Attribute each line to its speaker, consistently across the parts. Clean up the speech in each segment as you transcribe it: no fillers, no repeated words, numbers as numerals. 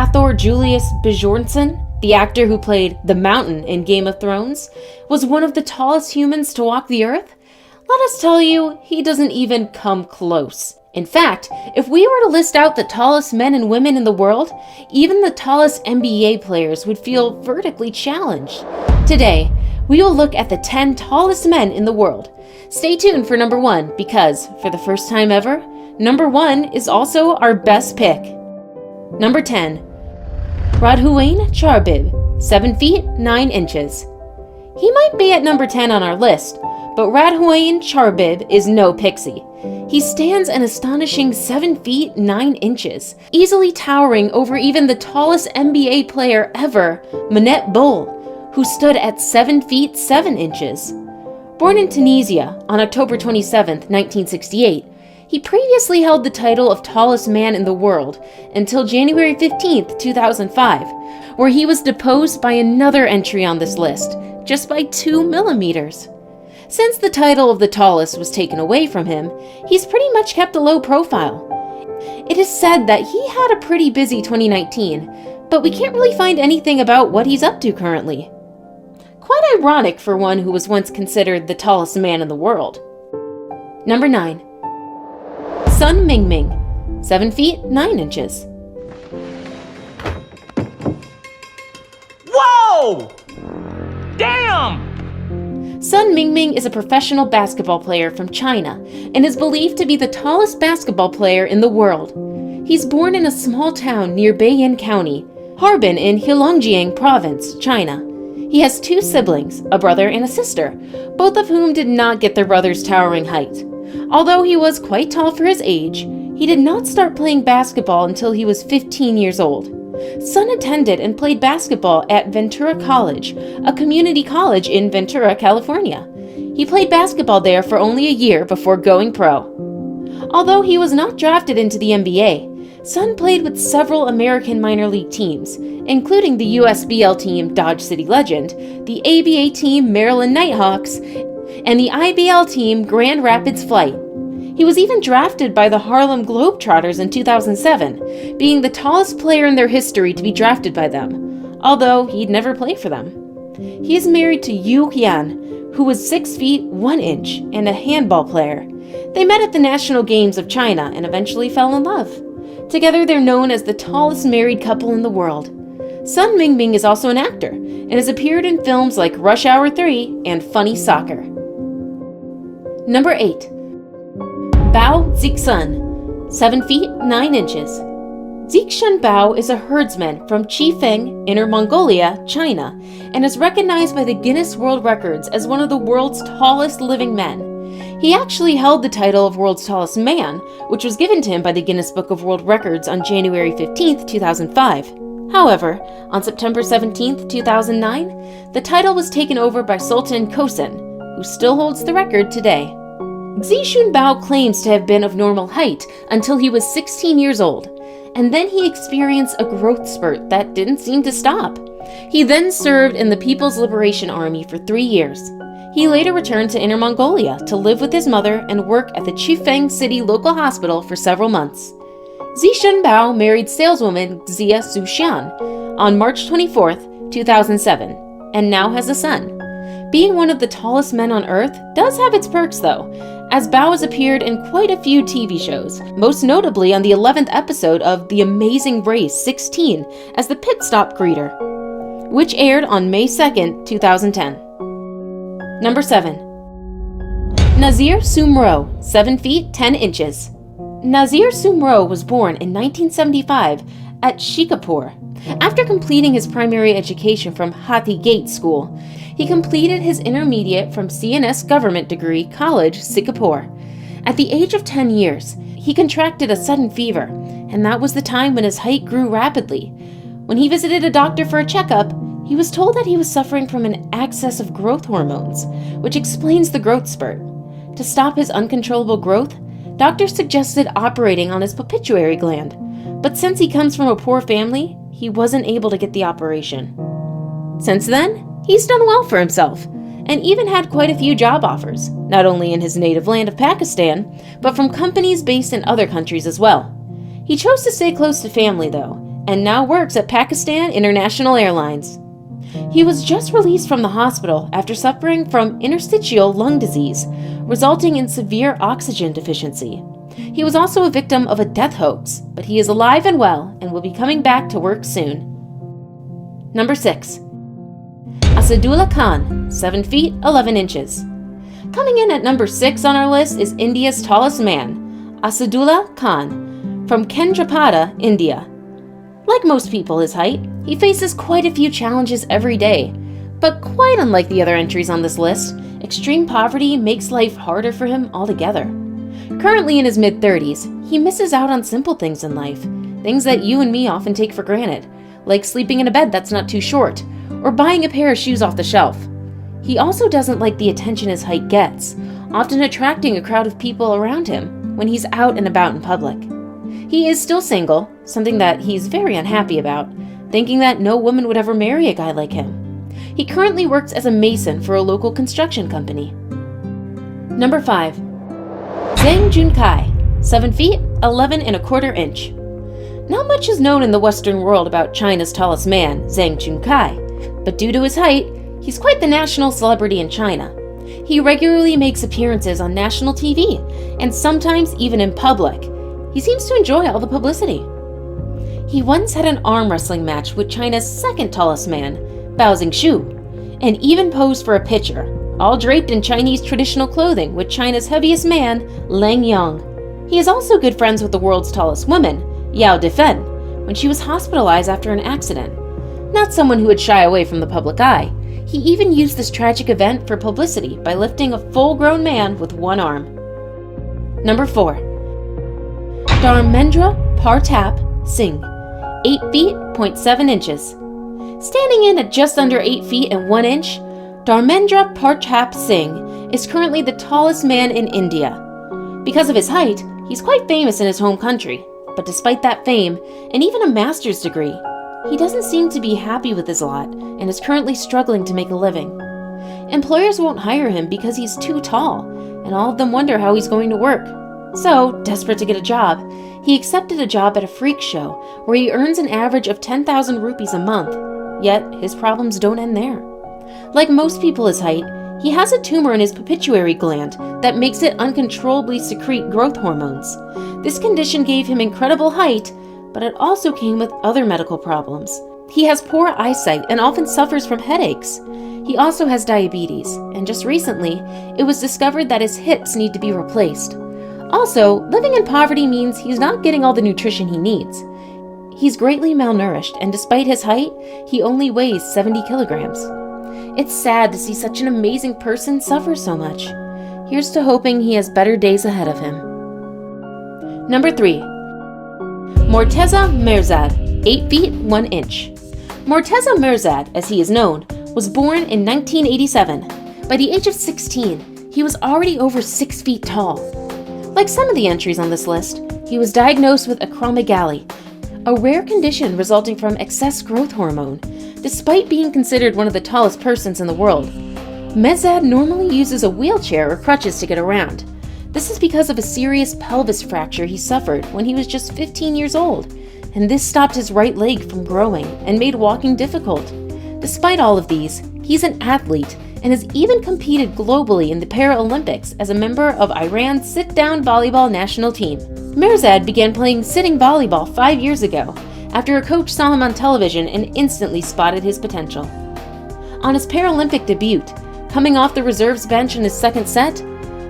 Speaker 1: Hathor Julius Bjornsson, the actor who played the Mountain in Game of Thrones, was one of the tallest humans to walk the earth? Let us tell you, he doesn't even come close. In fact, if we were to list out the tallest men and women in the world, even the tallest NBA players would feel vertically challenged. Today, we will look at the 10 tallest men in the world. Stay tuned for number 1 because, for the first time ever, number 1 is also our best pick. Number 10. Radhuain Charbib, 7 feet 9 inches. He might be at number 10 on our list, but Radhuain Charbib is no pixie. He stands an astonishing 7 feet 9 inches, easily towering over even the tallest NBA player ever, Manette Bol, who stood at 7 feet 7 inches. Born in Tunisia on October 27, 1968, he previously held the title of tallest man in the world until January 15, 2005, where he was deposed by another entry on this list, just by 2 millimeters. Since the title of the tallest was taken away from him, he's pretty much kept a low profile. It is said that he had a pretty busy 2019, but we can't really find anything about what he's up to currently. Quite ironic for one who was once considered the tallest man in the world. Number 9. Sun Mingming, 7 feet 9 inches.
Speaker 2: Whoa! Damn!
Speaker 1: Sun Mingming is a professional basketball player from China and is believed to be the tallest basketball player in the world. He's born in a small town near Beiyin County, Harbin in Heilongjiang Province, China. He has 2 siblings, a brother and a sister, both of whom did not get their brother's towering height. Although he was quite tall for his age, he did not start playing basketball until he was 15 years old. Sun attended and played basketball at Ventura College, a community college in Ventura, California. He played basketball there for only a year before going pro. Although he was not drafted into the NBA, Sun played with several American minor league teams, including the USBL team Dodge City Legend, the ABA team Maryland Nighthawks, and the IBL team Grand Rapids Flight. He was even drafted by the Harlem Globetrotters in 2007, being the tallest player in their history to be drafted by them, although he'd never play for them. He is married to Yu Qian, who was 6 feet 1 inch and a handball player. They met at the National Games of China and eventually fell in love. Together they're known as the tallest married couple in the world. Sun Mingming is also an actor and has appeared in films like Rush Hour 3 and Funny Soccer. Number 8. Bao Zixun, 7 feet 9 inches. Zixun Bao is a herdsman from Chifeng, Inner Mongolia, China, and is recognized by the Guinness World Records as one of the world's tallest living men. He actually held the title of world's tallest man, which was given to him by the Guinness Book of World Records on January 15, 2005. However, on September 17, 2009, the title was taken over by Sultan Kosen, who still holds the record today. Zixun Bao claims to have been of normal height until he was 16 years old, and then he experienced a growth spurt that didn't seem to stop. He then served in the People's Liberation Army for 3 years. He later returned to Inner Mongolia to live with his mother and work at the Chifeng City local hospital for several months. Zixun Bao married saleswoman Xia Suxian on March 24, 2007, and now has a son. Being one of the tallest men on Earth does have its perks though, as Bao has appeared in quite a few TV shows, most notably on the 11th episode of The Amazing Race 16 as the pit stop greeter, which aired on May 2, 2010. Number 7. Nazir Sumro, 7 feet 10 inches. Nazir Sumro was born in 1975 at Shikapur. After completing his primary education from Hathi Gate School, he completed his intermediate from CNS Government Degree College, Singapore. At the age of 10 years, he contracted a sudden fever, and that was the time when his height grew rapidly. When he visited a doctor for a checkup, he was told that he was suffering from an excess of growth hormones, which explains the growth spurt. To stop his uncontrollable growth, doctors suggested operating on his pituitary gland, but since he comes from a poor family, he wasn't able to get the operation. Since then, he's done well for himself, and even had quite a few job offers, not only in his native land of Pakistan, but from companies based in other countries as well. He chose to stay close to family though, and now works at Pakistan International Airlines. He was just released from the hospital after suffering from interstitial lung disease, resulting in severe oxygen deficiency. He was also a victim of a death hoax, but he is alive and well and will be coming back to work soon. Number 6. Asadullah Khan, 7 feet 11 inches. Coming in at number 6 on our list is India's tallest man, Asadullah Khan, from Kendrapada, India. Like most people his height, he faces quite a few challenges every day. But quite unlike the other entries on this list, extreme poverty makes life harder for him altogether. Currently in his mid-30s, he misses out on simple things in life, things that you and me often take for granted, like sleeping in a bed that's not too short, or buying a pair of shoes off the shelf. He also doesn't like the attention his height gets, often attracting a crowd of people around him when he's out and about in public. He is still single, something that he's very unhappy about, thinking that no woman would ever marry a guy like him. He currently works as a mason for a local construction company. Number 5. Zhang Junkai, 7 feet 11 1/4 inch. Not much is known in the Western world about China's tallest man, Zhang Junkai, but due to his height, he's quite the national celebrity in China. He regularly makes appearances on national TV, and sometimes even in public. He seems to enjoy all the publicity. He once had an arm wrestling match with China's second tallest man, Bao Zingshu, and even posed for a picture, all draped in Chinese traditional clothing with China's heaviest man, Lang Yang. He is also good friends with the world's tallest woman, Yao Defen, when she was hospitalized after an accident. Not someone who would shy away from the public eye, he even used this tragic event for publicity by lifting a full-grown man with one arm. Number 4. Dharmendra Partap Singh, 8 feet 0.7 inches. Standing in at just under 8 feet and 1 inch, Dharmendra Partap Singh is currently the tallest man in India. Because of his height, he's quite famous in his home country, but despite that fame, and even a master's degree, he doesn't seem to be happy with his lot and is currently struggling to make a living. Employers won't hire him because he's too tall, and all of them wonder how he's going to work. So, desperate to get a job, he accepted a job at a freak show where he earns an average of 10,000 rupees a month, yet his problems don't end there. Like most people his height, he has a tumor in his pituitary gland that makes it uncontrollably secrete growth hormones. This condition gave him incredible height, but it also came with other medical problems. He has poor eyesight and often suffers from headaches. He also has diabetes, and just recently, it was discovered that his hips need to be replaced. Also, living in poverty means he's not getting all the nutrition he needs. He's greatly malnourished, and despite his height, he only weighs 70 kilograms. It's sad to see such an amazing person suffer so much. Here's to hoping he has better days ahead of him. Number 3. Morteza Mirzad, 8 feet 1 inch. Morteza Mirzad, as he is known, was born in 1987. By the age of 16, he was already over 6 feet tall. Like some of the entries on this list, he was diagnosed with acromegaly, a rare condition resulting from excess growth hormone. Despite being considered one of the tallest persons in the world, Mirzad normally uses a wheelchair or crutches to get around. This is because of a serious pelvis fracture he suffered when he was just 15 years old, and this stopped his right leg from growing and made walking difficult. Despite all of these, he's an athlete and has even competed globally in the Paralympics as a member of Iran's sit-down volleyball national team. Mirzad began playing sitting volleyball 5 years ago after a coach saw him on television and instantly spotted his potential. On his Paralympic debut, coming off the reserves bench in his second set,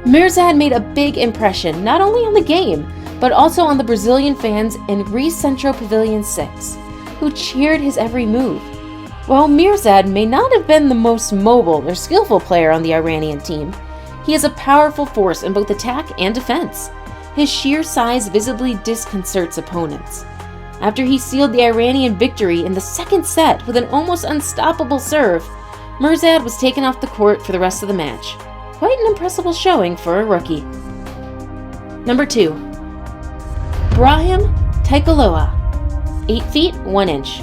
Speaker 1: Mirzad made a big impression not only on the game, but also on the Brazilian fans in Rio Centro Pavilion 6, who cheered his every move. While Mirzad may not have been the most mobile or skillful player on the Iranian team, he is a powerful force in both attack and defense. His sheer size visibly disconcerts opponents. After he sealed the Iranian victory in the second set with an almost unstoppable serve, Mirzad was taken off the court for the rest of the match. Quite an impressive showing for a rookie. Number 2. Brahim Taikaloa, 8 feet 1 inch.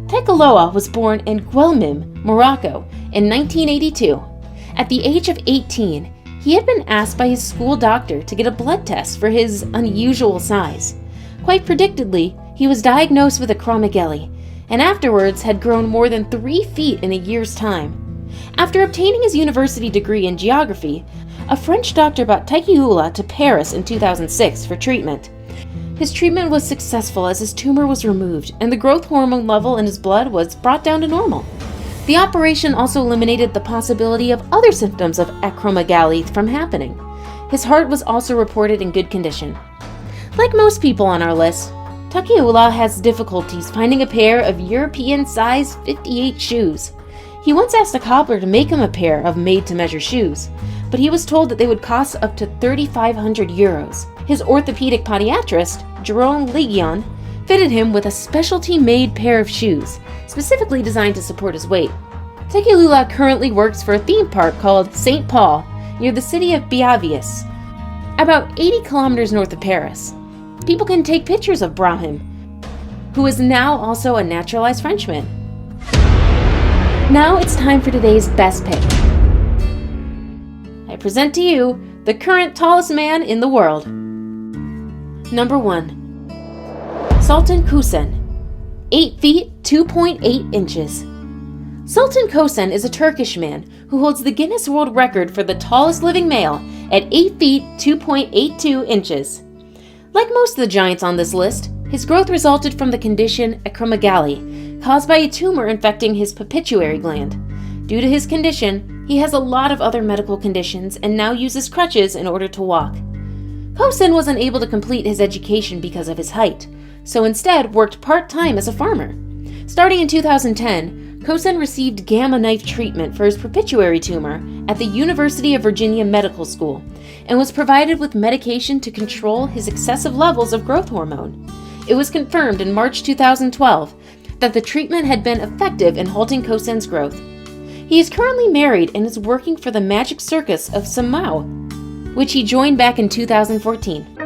Speaker 1: Taikaloa was born in Guelmim, Morocco in 1982. At the age of 18, He had been asked by his school doctor to get a blood test for his unusual size. Quite predictably, he was diagnosed with acromegaly, and afterwards had grown more than 3 feet in a year's time. After obtaining his university degree in geography, a French doctor brought Takiula to Paris in 2006 for treatment. His treatment was successful as his tumor was removed and the growth hormone level in his blood was brought down to normal. The operation also eliminated the possibility of other symptoms of acromegaly from happening. His heart was also reported in good condition. Like most people on our list, Takiula has difficulties finding a pair of European size 58 shoes. He once asked a cobbler to make him a pair of made-to-measure shoes, but he was told that they would cost up to 3,500 euros. His orthopedic podiatrist, Jerome Legion, fitted him with a specialty-made pair of shoes, specifically designed to support his weight. Takiula currently works for a theme park called St. Paul, near the city of Biavius, about 80 kilometers north of Paris. People can take pictures of Brahim, who is now also a naturalized Frenchman. Now it's time for today's best pick. I present to you the current tallest man in the world. Number 1. Sultan Kösen, 8 feet 2.8 inches. Sultan Kösen is a Turkish man who holds the Guinness World Record for the tallest living male at 8 feet 2.82 inches. Like most of the giants on this list, his growth resulted from the condition acromegaly, caused by a tumor infecting his pituitary gland. Due to his condition, he has a lot of other medical conditions and now uses crutches in order to walk. Kösen was unable to complete his education because of his height, so instead worked part-time as a farmer. Starting in 2010, Kösen received gamma knife treatment for his pituitary tumor at the University of Virginia Medical School and was provided with medication to control his excessive levels of growth hormone. It was confirmed in March 2012 that the treatment had been effective in halting Kösen's growth. He is currently married and is working for the Magic Circus of Samau, which he joined back in 2014.